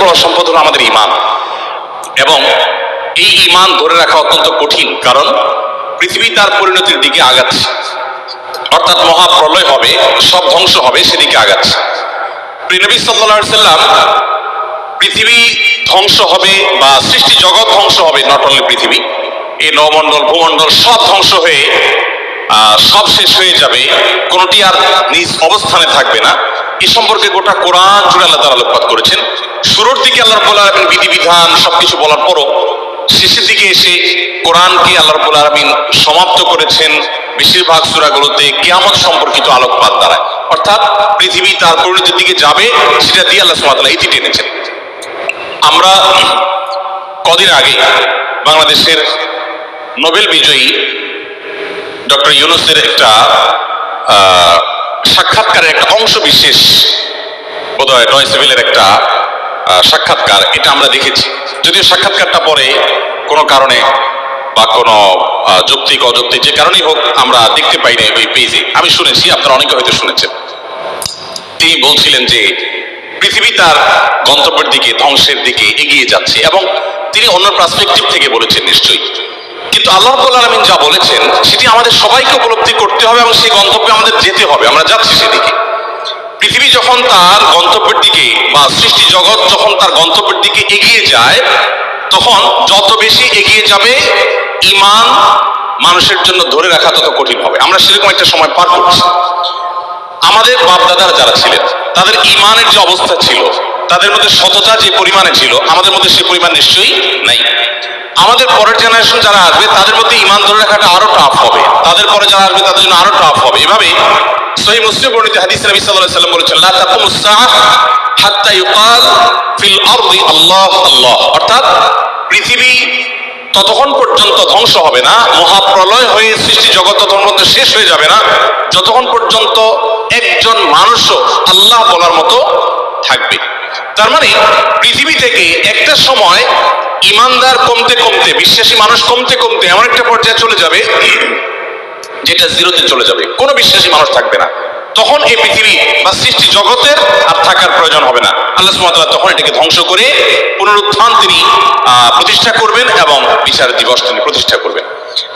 সবচেয়ে বড় সম্পদ হলো আমাদের ঈমান, এবং এই ঈমান ধরে রাখা অত্যন্ত কঠিন, কারণ পৃথিবী তার পরিণতির দিকে আগাচ্ছে, অর্থাৎ মহাপ্রলয় হবে, সব ধ্বংস হবে, সেদিকে আগাচ্ছে। নবী সাল্লাল্লাহু আলাইহি সাল্লাম পৃথিবী ধ্বংস হবে বা সৃষ্টি জগৎ ধ্বংস হবে, নট অনলি পৃথিবী, এই নবমণ্ডল ভূমণ্ডল সব ধ্বংস হয়ে সব শেষ হয়ে যাবে, কোনটি আর নিজ অবস্থানে থাকবে না, এ সম্পর্কে গোটা কোরআন জুড়ে আল্লাহ তাআলা আলোকপাত করেছেন। শুরুর দিকে আল্লাহ রাব্বুল আলামিন বিধিবিধান সবকিছু বলার পরও শেষের দিকে এসে কোরআনকে আল্লাহ রাব্বুল আলামিন সমাপ্ত করেছেন বেশিরভাগ সূরাগুলোতে কিয়ামত সম্পর্কিত আলোকপাত দ্বারা, অর্থাৎ পৃথিবী তার পরিণতির দিকে যাবে সেটা দিয়ে আল্লাহ সুবহানাহু ওয়া তাআলা ইতি টেনেছেন। আমরা কদিন আগে বাংলাদেশের নোবেল বিজয়ী ডক্টর ইউনূসের একটা সাক্ষাৎকারের একটা অংশ বিশেষ, বোধহয় ডয়েচে ভেলের একটা সাক্ষাৎকার, এটা আমরা দেখেছি। যদিও সাক্ষাৎকারটা পরে কোনো কারণে বা কোনো যৌক্তিক অযৌক্তিক যে কারণেই হোক আমরা দেখতে পাইনি ওই পেজে, আমি শুনেছি, আপনারা অনেকে হয়তো শুনেছেন। তিনি বলছিলেন যে পৃথিবী তার গন্তব্যের দিকে, ধ্বংসের দিকে এগিয়ে যাচ্ছে, এবং তিনি অন্য পার্সপেক্টিভ থেকে বলেছেন নিশ্চয়ই, কিন্তু আল্লাহ রাব্বুল আলামিন যা বলেছেন সেটি আমাদের সবাইকে উপলব্ধি করতে হবে এবং সেই গন্তব্যে আমাদের যেতে হবে। আমরা যাচ্ছি সেদিকে। পৃথিবী যখন তার গন্তব্যের দিকে বা সৃষ্টি জগৎ যখন তার গন্তব্যের দিকে এগিয়ে যায়, তখন যত বেশি এগিয়ে যাবে ঈমান মানুষের জন্য ধরে রাখা তত কঠিন হবে। আমরা সেরকম একটা সময় পার করছি। আমাদের বাপ দাদারা যারা ছিলেন তাদের ঈমানের যে অবস্থা ছিল, তাদের মধ্যে সততা যে পরিমাণে ছিল, আমাদের মধ্যে সেই পরিমাণ নিশ্চয়ই নাই। আমাদের পরের জেনারেশন যারা আসবে তাদের মধ্যে ঈমান ধরে রাখাটা আরো টাফ হবে, তাদের পরে যারা আসবে তাদের জন্য আরো টাফ হবে। এভাবে সহিহ মুসলিম বর্ণিত হাদিসে নবী সাল্লাল্লাহু আলাইহি ওয়াসাল্লাম বলেছেন, লা তাকুমুস সাআহ হাত্তা ইউকাল ফিল আরদি আল্লাহ আল্লাহ, অর্থাৎ পৃথিবী ততক্ষণ পর্যন্ত ধ্বংস হবে না, মহাপ্রলয় হয়ে সৃষ্টি জগৎ ততক্ষণ পর্যন্ত শেষ হয়ে যাবে না, যতক্ষণ পর্যন্ত একজন মানুষও আল্লাহ বলার মতো থাকবে। তার মানে পৃথিবী থেকে একটা সময় ঈমানদার কমতে কমতে, বিশ্বাসী মানুষ কমতে কমতে এমন একটা পর্যায়ে চলে যাবে যেটা জিরোতে চলে যাবে, কোনো বিশ্বাসী মানুষ থাকবে না। তখন এই পৃথিবী বা সৃষ্টি জগতের আর থাকার প্রয়োজন হবে না। আল্লাহ সুবহানাহু ওয়া তাআলা তখন এটাকে ধ্বংস করে পুনরুত্থান তিনি প্রতিষ্ঠা করবেন এবং বিচার দিবস তিনি প্রতিষ্ঠা করবেন।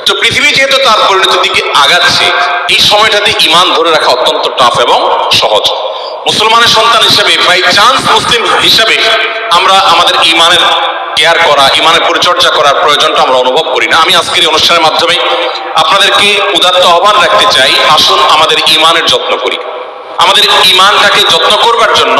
তো পৃথিবী যেহেতু তার পরিণতির দিকে আগাচ্ছে, এই সময়টাতে ঈমান ধরে রাখা অত্যন্ত টাফ এবং সহজ। মুসলমানের সন্তান হিসেবে, বাই চান্স মুসলিম হিসেবে, আমরা আমাদের ঈমানের কেয়ার করা, ঈমানের পরিচর্যা করার প্রয়োজনটা আমরা অনুভব করি না। আমি আজকের এই অনুষ্ঠানের মাধ্যমে আপনাদেরকে উদাত্ত আহ্বান রাখতে চাই, আসুন আমাদের ঈমানের যত্ন করি। আমাদের ঈমানটাকে যত্ন করবার জন্য